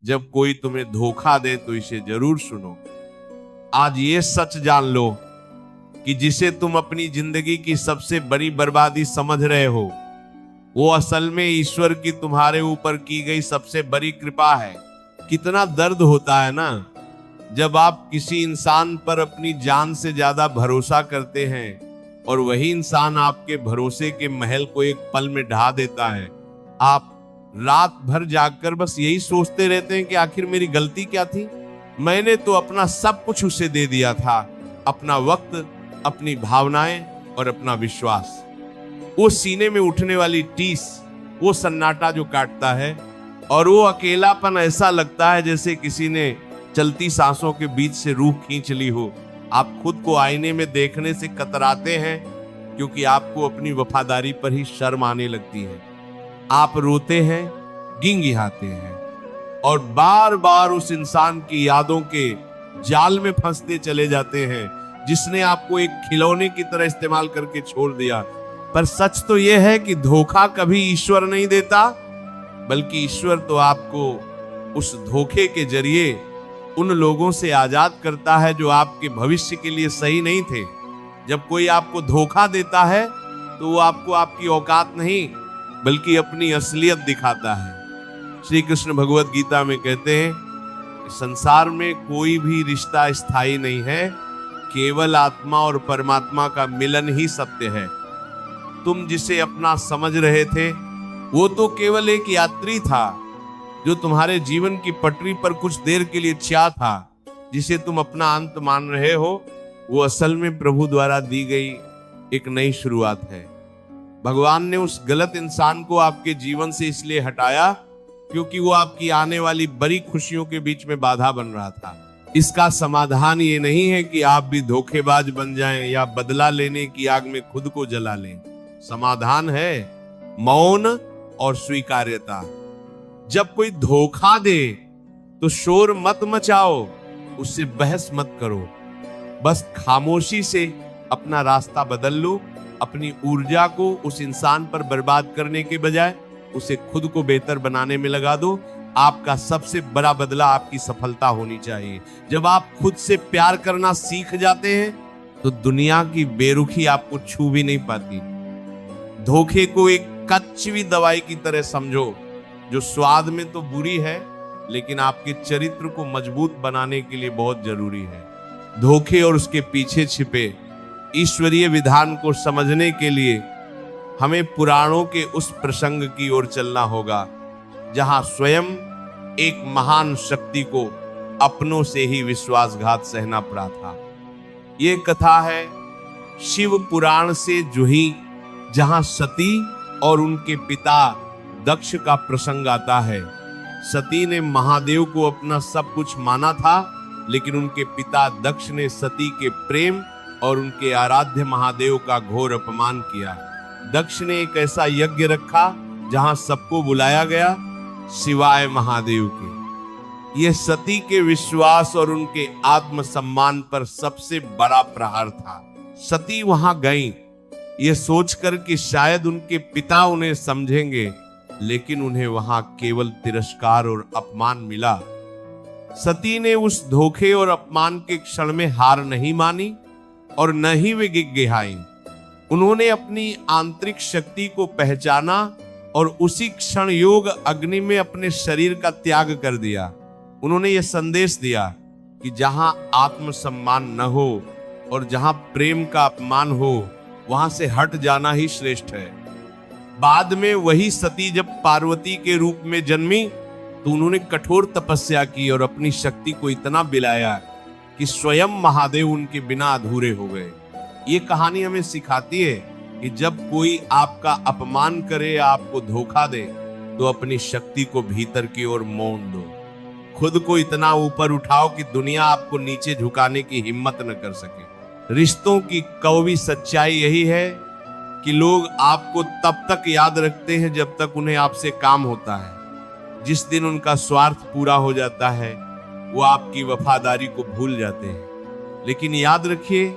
जब कोई तुम्हें धोखा दे तो इसे जरूर सुनो। आज ये सच जान लो कि जिसे तुम अपनी जिंदगी की सबसे बड़ी बर्बादी समझ रहे हो, वो असल में ईश्वर की तुम्हारे ऊपर की गई सबसे बड़ी कृपा है। कितना दर्द होता है ना जब आप किसी इंसान पर अपनी जान से ज्यादा भरोसा करते हैं और वही इंसान आपके भरोसे के महल को एक पल में ढा देता है। आप रात भर जागकर बस यही सोचते रहते हैं कि आखिर मेरी गलती क्या थी। मैंने तो अपना सब कुछ उसे दे दिया था, अपना वक्त, अपनी भावनाएं और अपना विश्वास। वो सीने में उठने वाली टीस, वो सन्नाटा जो काटता है, और वो अकेलापन ऐसा लगता है जैसे किसी ने चलती सांसों के बीच से रूह खींच ली हो। आप खुद को आईने में देखने से कतराते हैं क्योंकि आपको अपनी वफादारी पर ही शर्म आने लगती है। आप रोते हैं, गिंगिहाते हैं और बार बार उस इंसान की यादों के जाल में फंसते चले जाते हैं जिसने आपको एक खिलौने की तरह इस्तेमाल करके छोड़ दिया। पर सच तो यह है कि धोखा कभी ईश्वर नहीं देता, बल्कि ईश्वर तो आपको उस धोखे के जरिए उन लोगों से आजाद करता है जो आपके भविष्य के लिए सही नहीं थे। जब कोई आपको धोखा देता है तो वो आपको आपकी औकात नहीं बल्कि अपनी असलियत दिखाता है। श्री कृष्ण भगवत गीता में कहते हैं कि संसार में कोई भी रिश्ता स्थायी नहीं है, केवल आत्मा और परमात्मा का मिलन ही सत्य है। तुम जिसे अपना समझ रहे थे वो तो केवल एक यात्री था जो तुम्हारे जीवन की पटरी पर कुछ देर के लिए छिया था। जिसे तुम अपना अंत मान रहे हो वो असल में प्रभु द्वारा दी गई एक नई शुरुआत है। भगवान ने उस गलत इंसान को आपके जीवन से इसलिए हटाया क्योंकि वो आपकी आने वाली बड़ी खुशियों के बीच में बाधा बन रहा था। इसका समाधान ये नहीं है कि आप भी धोखेबाज बन जाएं या बदला लेने की आग में खुद को जला लें। समाधान है मौन और स्वीकार्यता। जब कोई धोखा दे तो शोर मत मचाओ, उससे बहस मत करो, बस खामोशी से अपना रास्ता बदल लो। अपनी ऊर्जा को उस इंसान पर बर्बाद करने के बजाय उसे खुद को बेहतर बनाने में लगा दो। आपका सबसे बड़ा बदला आपकी सफलता होनी चाहिए। जब आप खुद से प्यार करना सीख जाते हैं तो दुनिया की बेरुखी आपको छू भी नहीं पाती। धोखे को एक कच्ची दवाई की तरह समझो जो स्वाद में तो बुरी है लेकिन आपके चरित्र को मजबूत बनाने के लिए बहुत जरूरी है। धोखे और उसके पीछे छिपे ईश्वरीय विधान को समझने के लिए हमें पुराणों के उस प्रसंग की ओर चलना होगा जहां स्वयं एक महान शक्ति को अपनों से ही विश्वासघात सहना पड़ा था। ये कथा है शिव पुराण से जुही, जहां सती और उनके पिता दक्ष का प्रसंग आता है। सती ने महादेव को अपना सब कुछ माना था लेकिन उनके पिता दक्ष ने सती के प्रेम और उनके आराध्य महादेव का घोर अपमान किया। दक्ष ने एक ऐसा यज्ञ रखा जहां सबको बुलाया गया सिवाय महादेव के। यह सती के विश्वास और उनके आत्मसम्मान पर सबसे बड़ा प्रहार था। सती वहां गई ये सोचकर कि शायद उनके पिता उन्हें समझेंगे, लेकिन उन्हें वहां केवल तिरस्कार और अपमान मिला। सती ने उस धोखे और अपमान के क्षण में हार नहीं मानी और न ही वे गिड़गिड़ाई। उन्होंने अपनी आंतरिक शक्ति को पहचाना और उसी क्षण योग अग्नि में अपने शरीर का त्याग कर दिया। उन्होंने यह संदेश दिया कि जहां आत्मसम्मान न हो और जहां प्रेम का अपमान हो वहां से हट जाना ही श्रेष्ठ है। बाद में वही सती जब पार्वती के रूप में जन्मी तो उन्होंने कठोर तपस्या की और अपनी शक्ति को इतना बिलाया कि स्वयं महादेव उनके बिना अधूरे हो गए। ये कहानी हमें सिखाती है कि जब कोई आपका अपमान करे, आपको धोखा दे, तो अपनी शक्ति को भीतर की ओर मोड़ दो। खुद को इतना ऊपर उठाओ कि दुनिया आपको नीचे झुकाने की हिम्मत न कर सके। रिश्तों की कड़वी सच्चाई यही है कि लोग आपको तब तक याद रखते हैं जब तक उन्हें आपसे काम होता है। जिस दिन उनका स्वार्थ पूरा हो जाता है वो आपकी वफादारी को भूल जाते हैं। लेकिन याद रखिए,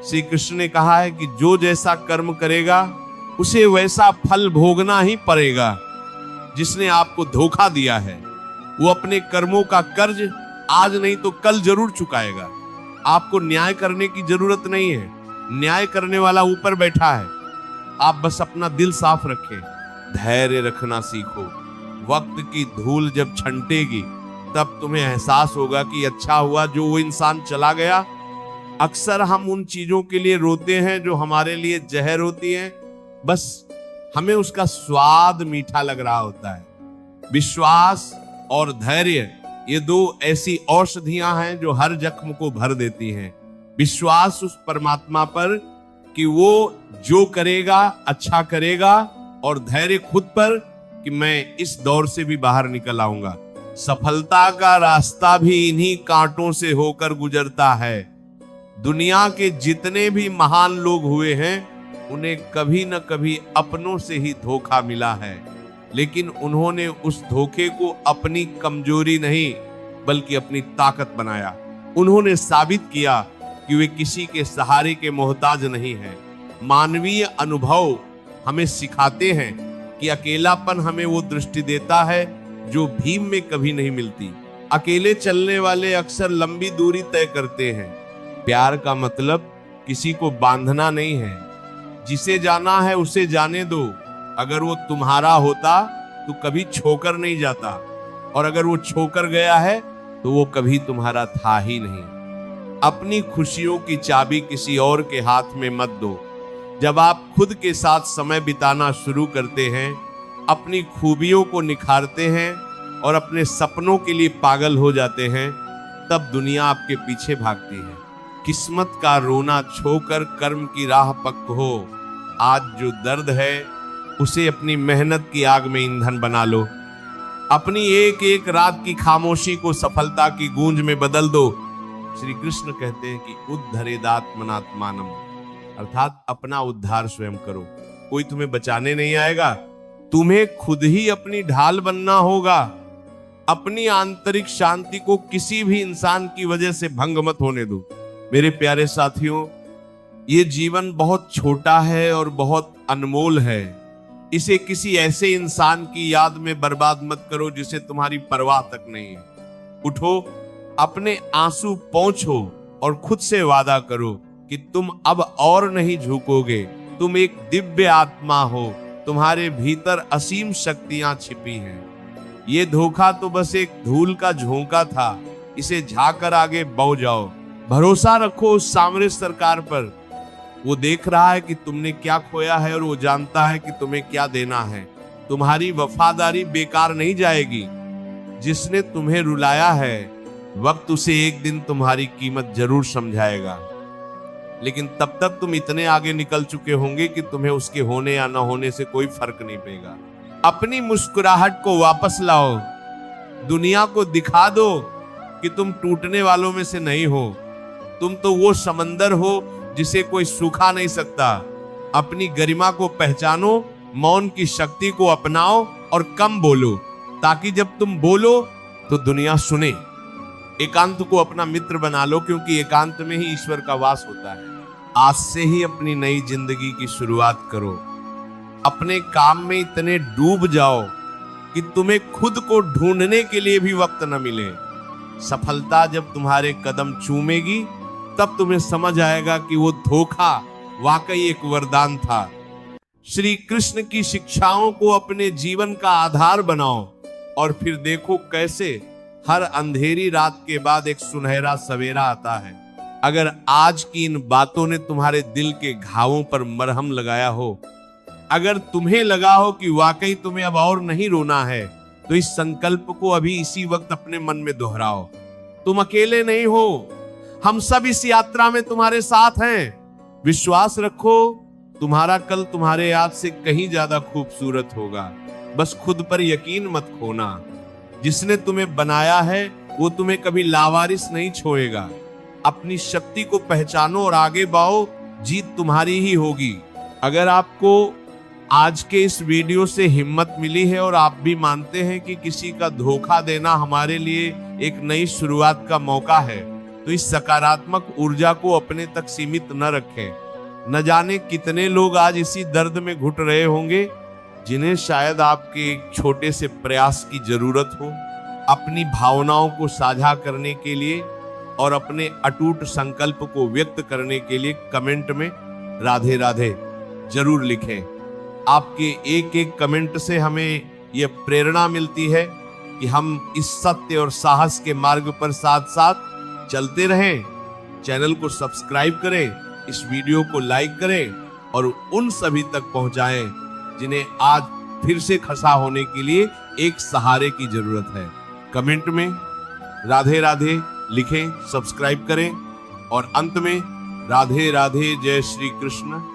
श्री कृष्ण ने कहा है कि जो जैसा कर्म करेगा उसे वैसा फल भोगना ही पड़ेगा। जिसने आपको धोखा दिया है वो अपने कर्मों का कर्ज आज नहीं तो कल जरूर चुकाएगा। आपको न्याय करने की जरूरत नहीं है, न्याय करने वाला ऊपर बैठा है। आप बस अपना दिल साफ रखें, धैर्य रखना सीखो। वक्त की धूल जब छंटेगी तब तुम्हें एहसास होगा कि अच्छा हुआ जो वो इंसान चला गया। अक्सर हम उन चीजों के लिए रोते हैं जो हमारे लिए जहर होती हैं, बस हमें उसका स्वाद मीठा लग रहा होता है। विश्वास और धैर्य ये दो ऐसी औषधियां हैं जो हर जख्म को भर देती हैं। विश्वास उस परमात्मा पर कि वो जो करेगा अच्छा करेगा, और धैर्य खुद पर कि मैं इस दौर से भी बाहर निकल आऊंगा। सफलता का रास्ता भी इन्हीं कांटों से होकर गुजरता है। दुनिया के जितने भी महान लोग हुए हैं उन्हें कभी न कभी अपनों से ही धोखा मिला है, लेकिन उन्होंने उस धोखे को अपनी कमजोरी नहीं बल्कि अपनी ताकत बनाया। उन्होंने साबित किया कि वे किसी के सहारे के मोहताज नहीं हैं। मानवीय अनुभव हमें सिखाते हैं कि अकेलापन हमें वो दृष्टि देता है जो भीम में कभी नहीं मिलती। अकेले चलने वाले अक्सर लंबी दूरी तय करते हैं। प्यार का मतलब किसी को बांधना नहीं है, जिसे जाना है उसे जाने दो। अगर वो तुम्हारा होता तो कभी छोकर नहीं जाता, और अगर वो छोकर गया है तो वो कभी तुम्हारा था ही नहीं। अपनी खुशियों की चाबी किसी और के हाथ में मत दो। जब आप खुद के साथ समय बिताना शुरू करते हैं, अपनी खूबियों को निखारते हैं और अपने सपनों के लिए पागल हो जाते हैं, तब दुनिया आपके पीछे भागती है। किस्मत का रोना छोकर कर्म की राह पक्क हो। आज जो दर्द है उसे अपनी मेहनत की आग में ईंधन बना लो। अपनी एक एक रात की खामोशी को सफलता की गूंज में बदल दो। श्री कृष्ण कहते हैं कि उद्धरेदात्मनात्मानम, अर्थात अपना उद्धार स्वयं करो। कोई तुम्हें बचाने नहीं आएगा, तुम्हें खुद ही अपनी ढाल बनना होगा। अपनी आंतरिक शांति को किसी भी इंसान की वजह से भंग मत होने दो। मेरे प्यारे साथियों, ये जीवन बहुत छोटा है और बहुत अनमोल है। इसे किसी ऐसे इंसान की याद में बर्बाद मत करो जिसे तुम्हारी परवाह तक नहीं है। उठो, अपने आंसू पोंछो और खुद से वादा करो कि तुम अब और नहीं झुकोगे। तुम एक दिव्य आत्मा हो, तुम्हारे भीतर असीम शक्तियां छिपी हैं। ये धोखा तो बस एक धूल का झोंका था, इसे झाकर आगे बढ़ जाओ। भरोसा रखो उस सामरिक सरकार पर। वो देख रहा है कि तुमने क्या खोया है और वो जानता है कि तुम्हें क्या देना है। तुम्हारी वफादारी बेकार नहीं जाएगी। जिसने तुम्हें रुलाया है, वक्त उसे एक दिन तुम्हारी कीमत जरूर समझाएगा, लेकिन तब तक तुम इतने आगे निकल चुके होंगे कि तुम्हें उसके होने या न होने से कोई फर्क नहीं पड़ेगा। अपनी मुस्कुराहट को वापस लाओ। दुनिया को दिखा दो कि तुम टूटने वालों में से नहीं हो। तुम तो वो समंदर हो जिसे कोई सूखा नहीं सकता। अपनी गरिमा को पहचानो, मौन की शक्ति को अपनाओ और कम बोलो, ताकि जब तुम बोलो तो दुनिया सुने। एकांत को अपना मित्र बना लो, क्योंकि एकांत में ही ईश्वर का वास होता है। आज से ही अपनी नई जिंदगी की शुरुआत करो। अपने काम में इतने डूब जाओ कि तुम्हें खुद को ढूंढने के लिए भी वक्त न मिले। सफलता जब तुम्हारे कदम चूमेगी तब तुम्हें समझ आएगा कि वो धोखा वाकई एक वरदान था। श्री कृष्ण की शिक्षाओं को अपने जीवन का आधार बनाओ और फिर देखो कैसे हर अंधेरी रात के बाद एक सुनहरा सवेरा आता है। अगर आज की इन बातों ने तुम्हारे दिल के घावों पर मरहम लगाया हो, अगर तुम्हें लगा हो कि वाकई तुम्हें अब और नहीं रोना है, तो इस संकल्प को अभी इसी वक्त अपने मन में दोहराओ। तुम अकेले नहीं हो, हम सब इस यात्रा में तुम्हारे साथ हैं। विश्वास रखो, तुम्हारा कल तुम्हारे याद से कहीं ज्यादा खूबसूरत होगा। बस खुद पर यकीन मत खोना। जिसने तुम्हें बनाया है वो तुम्हें कभी लावारिस नहीं छोड़ेगा। अपनी शक्ति को पहचानो और आगे बढ़ो, जीत तुम्हारी ही होगी। अगर आपको आज के इस वीडियो से हिम्मत मिली है और आप भी मानते हैं कि किसी का धोखा देना हमारे लिए एक नई शुरुआत का मौका है, तो इस सकारात्मक ऊर्जा को अपने तक सीमित न रखें। न जाने कितने लोग आज इसी दर्द में घुट रहे होंगे, जिन्हें शायद आपके एक छोटे से प्रयास की जरूरत हो। अपनी भावनाओं को साझा करने के लिए और अपने अटूट संकल्प को व्यक्त करने के लिए कमेंट में राधे राधे जरूर लिखें। आपके एक एक कमेंट से हमें यह प्रेरणा मिलती है कि हम इस सत्य और साहस के मार्ग पर साथ साथ चलते रहें। चैनल को सब्सक्राइब करें, इस वीडियो को लाइक करें और उन सभी तक पहुंचाएं जिन्हें आज फिर से खसा होने के लिए एक सहारे की जरूरत है। कमेंट में राधे राधे लिखें, सब्सक्राइब करें और अंत में राधे राधे, जय श्री कृष्ण।